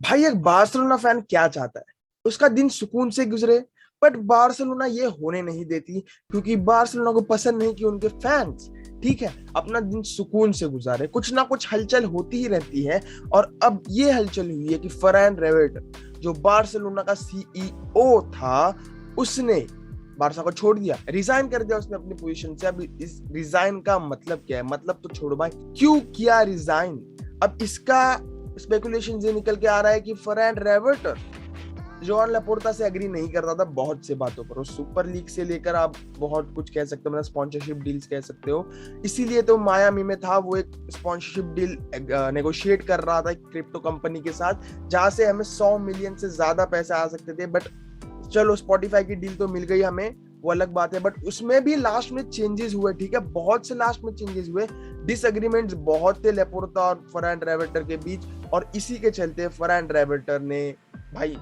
भाई एक Barcelona fan क्या चाहता है, उसका दिन सुकून से गुजरे। बट बार्सिलोना ये होने नहीं देती, क्योंकि बार्सिलोना को पसंद नहीं कि उनके फैंस, ठीक है, अपना दिन सुकून से गुजारे। कुछ ना कुछ हलचल होती ही रहती है। और अब ये हलचल हुई है कि फरहान रेवेट, जो बार्सिलोना का सीईओ था, उसने बारसा को छोड़ दिया, रिजाइन कर दिया उसने अपनी पोजीशन से। अब इस रिजाइन का मतलब क्या है, मतलब तो छोड़ो भाई, क्यों किया रिजाइन। अब इसका स्पेकुलेशन ये निकल के आ रहा है कि फरहान रेवेट जोन लापोर्ता से एग्री नहीं करता था बहुत से बातों पर। उस सुपर लीग से लेकर आप बहुत कुछ कह सकते हो, मतलब स्पॉन्सरशिप डील्स कह सकते हो। इसीलिए तो मायामी में था, वो एक स्पॉन्सरशिप डील नेगोशिएट कर रहा था क्रिप्टो कंपनी के साथ, जहां से हमें 100 मिलियन से ज्यादा पैसे आ सकते थे। बट चलो स्पॉटिफाई की डील तो मिल गई हमें, वो अलग बात है। बट उसमें भी लास्ट में चेंजेस हुए, ठीक है, बहुत से लास्ट में चेंजेस हुए। डिसएग्रीमेंट्स बहुत थे लेपोर्टा और फरहान रेवेटर के बीच, और इसी के चलते फरहान रेवेटर ने भाई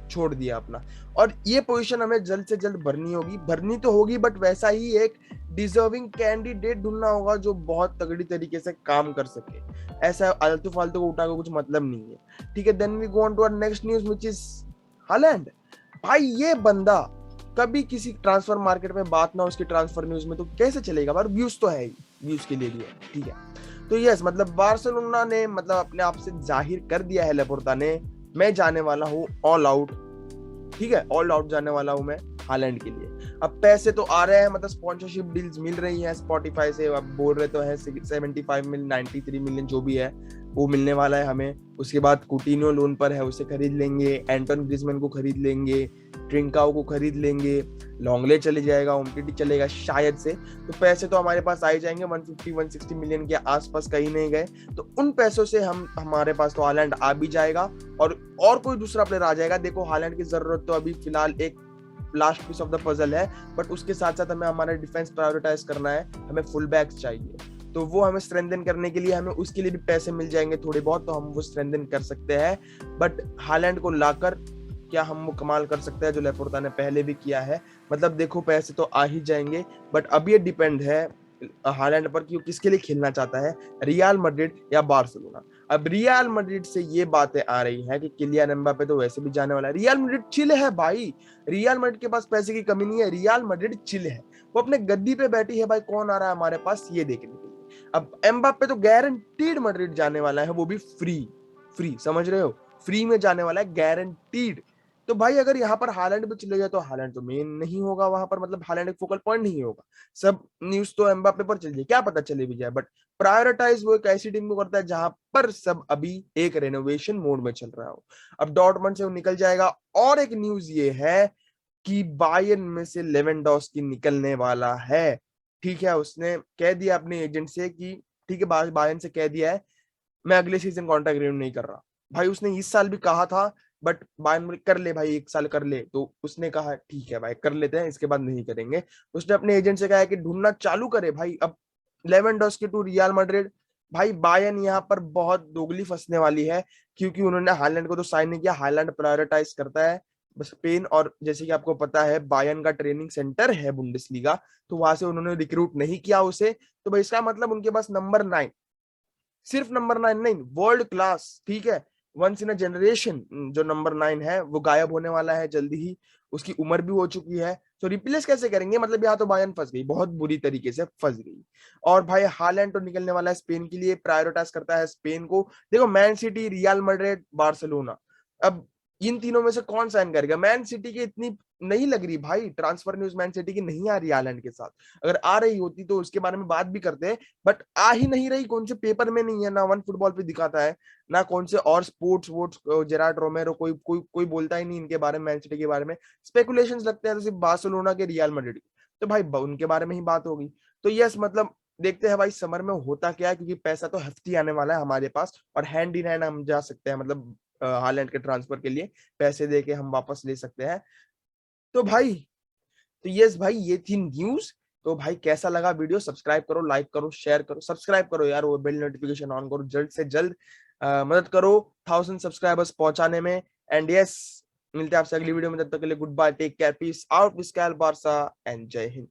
छोड़ दिया अपना। और ये पोजीशन हमें जल्द से जल्द भरनी होगी, भरनी तो होगी, बट वैसा ही एक डिजर्विंग कैंडिडेट ढूंढना होगा जो बहुत तगड़ी तरीके से काम कर सके। ऐसा आलतू फालतू को उठा के कुछ मतलब नहीं है, ठीक है। Then we go on to our next news which is Holland. भाई ये बंदा कभी किसी ट्रांसफर मार्केट में बात ना, उसकी ट्रांसफर न्यूज में तो कैसे चलेगा, पर व्यूज तो है ही, व्यूज के लिए भी है, ठीक है। तो यस, मतलब बार्सिलोना ने मतलब अपने आप से जाहिर कर दिया है लेपोर्ता ने, मैं जाने वाला हूँ ऑल आउट, ठीक है, ऑल आउट जाने वाला हूं मैं हालैंड के लिए। अब पैसे तो आ रहे हैं, मतलब स्पॉन्सरशिप डील्स मिल रही हैं स्पॉटिफाई से, अब बोल रहे तो है 75 मिलियन 93 मिलियन जो भी है वो मिलने वाला है हमें। उसके बाद कुटिन्हो लोन पर है, उसे खरीद लेंगे, एंटोन ग्रिजमैन को खरीद लेंगे, ट्रिंकाओ को खरीद लेंगे, लॉन्गले चले जाएगा, उमटीटी चलेगा शायद से। तो पैसे तो हमारे पास आ ही जाएंगे, 150-160 मिलियन के आसपास कहीं नहीं गए। तो उन पैसों से हमारे पास तो हालैंड आ भी जाएगा, और कोई दूसरा प्लेयर आ जाएगा। देखो हालैंड की जरूरत तो अभी फिलहाल एक last piece of the puzzle है, बट उसके साथ साथ हमें हमारा डिफेंस प्रायोरिटाइज करना है, हमें फुल बैक्स चाहिए। तो वो हमें स्ट्रेंथन करने के लिए हमें उसके लिए भी पैसे मिल जाएंगे थोड़े बहुत, तो हम वो स्ट्रेंथन कर सकते हैं। बट हालैंड को लाकर क्या हम वो कमाल कर सकते हैं जो लेपोर्ता ने पहले भी किया है। मतलब देखो पैसे तो आ ही जाएंगे, बट अब ये डिपेंड है हालैंड पर कि वो किसके लिए खेलना चाहता है, रियल मैड्रिड या बार्सिलोना। अब रियल मैड्रिड से ये बातें आ रही है कि किलियन एम्बापे तो वैसे भी जाने वाला है। रियल मैड्रिड चिल है भाई, रियल मैड्रिड के पास पैसे की कमी नहीं है, रियल मैड्रिड चिल है, वो अपने गद्दी पे बैठी है भाई, कौन आ रहा है हमारे पास ये देखने के लिए। अब एम्बापे तो गारंटीड मैड्रिड जाने वाला है, वो भी फ्री, फ्री समझ रहे हो, फ्री में जाने वाला है गारंटीड। तो भाई अगर यहाँ पर हालैंड भी चले जाए तो हालैंड तो मेन नहीं होगा वहां पर, मतलब हालैंड एक फोकल पॉइंट नहीं होगा। सब न्यूज तो एम्बापे पर चल जाए, क्या पता चले भी जाए, बट प्रायोरिटाइज वो एक ऐसी टीम को करता है जहां पर सब अभी एक रेनोवेशन मोड में चल रहा हो। अब डॉर्टमंड से वो निकल जाएगा। और एक न्यूज ये है कि बायर्न में से लेवेंडोस्की निकलने वाला है, ठीक है। उसने कह दिया अपने एजेंट से कि ठीक है, बायर्न से कह दिया है मैं अगले सीजन कॉन्ट्रैक्ट रिन्यू नहीं कर रहा। भाई उसने इस साल भी कहा था, बट बायर्न मुझे कर ले भाई, एक साल कर ले, तो उसने कहा ठीक है भाई कर लेते हैं, इसके बाद नहीं करेंगे। उसने अपने एजेंट से कहा है कि ढूंढना चालू करे भाई। अब लेवेंडोस्की टू रियल मैड्रिड, भाई बायर्न यहाँ पर बहुत दोगली फंसने वाली है, क्योंकि उन्होंने हालैंड को तो साइन नहीं किया, हालैंड प्रायोरिटाइज करता है बस स्पेन। और जैसे कि आपको पता है बायर्न का ट्रेनिंग सेंटर है बुंडेसलीगा, तो वहां से उन्होंने रिक्रूट नहीं किया उसे। तो भाई इसका मतलब उनके पास नंबर 9, सिर्फ नंबर 9 नहीं, वर्ल्ड क्लास, ठीक है, वंस इन अ जनरेशन जो नंबर 9 है वो गायब होने वाला है जल्दी ही, उसकी उम्र भी हो चुकी है। तो रिप्लेस कैसे करेंगे, मतलब यहाँ तो बायर्न फंस गई, बहुत बुरी तरीके से फंस गई। और भाई हालैंड तो निकलने वाला है स्पेन के लिए, प्रायोरिटाइज करता है स्पेन को। देखो man city, real Madrid, Barcelona, अब इन तीनों में से कौन साइन करेगा। मैन सिटी की इतनी नहीं लग रही भाई, ट्रांसफर न्यूज मैन सिटी की नहीं आ रही हालैंड के साथ। अगर आ रही होती तो उसके बारे में बात भी करते, बट आ ही नहीं रही। कौन से पेपर में नहीं है, ना वन फुटबॉल पे दिखाता है, ना कौन से और स्पोर्ट्स वोर्ट्स, जेरार्ड रोमेरो, कोई कोई कोई बोलता ही नहीं इनके बारे में, मैन सिटी के बारे में। स्पेकुलेशंस लगते हैं तो सिर्फ बार्सिलोना के, रियल मैड्रिड के, तो भाई उनके बारे में ही बात होगी। तो यस, मतलब देखते हैं भाई समर में होता क्या है, क्योंकि पैसा तो hefty आने वाला है हमारे पास, और हैंड इन हैंड हम जा सकते हैं, मतलब हालैंड के ट्रांसफर के लिए पैसे दे के हम वापस ले सकते हैं। तो भाई, तो यस भाई ये थी न्यूज। तो भाई कैसा लगा वीडियो, सब्सक्राइब करो, लाइक करो, शेयर करो, सब्सक्राइब करो यार, वो बेल नोटिफिकेशन ऑन करो, जल्द से जल्द मदद करो 1000 सब्सक्राइबर्स पहुंचाने में। एंड यस, मिलते हैं आपसे अगली वीडियो में, तब तक के लिए good bye, take care, peace out, विस्कैल बारसा एंड जय हिंद।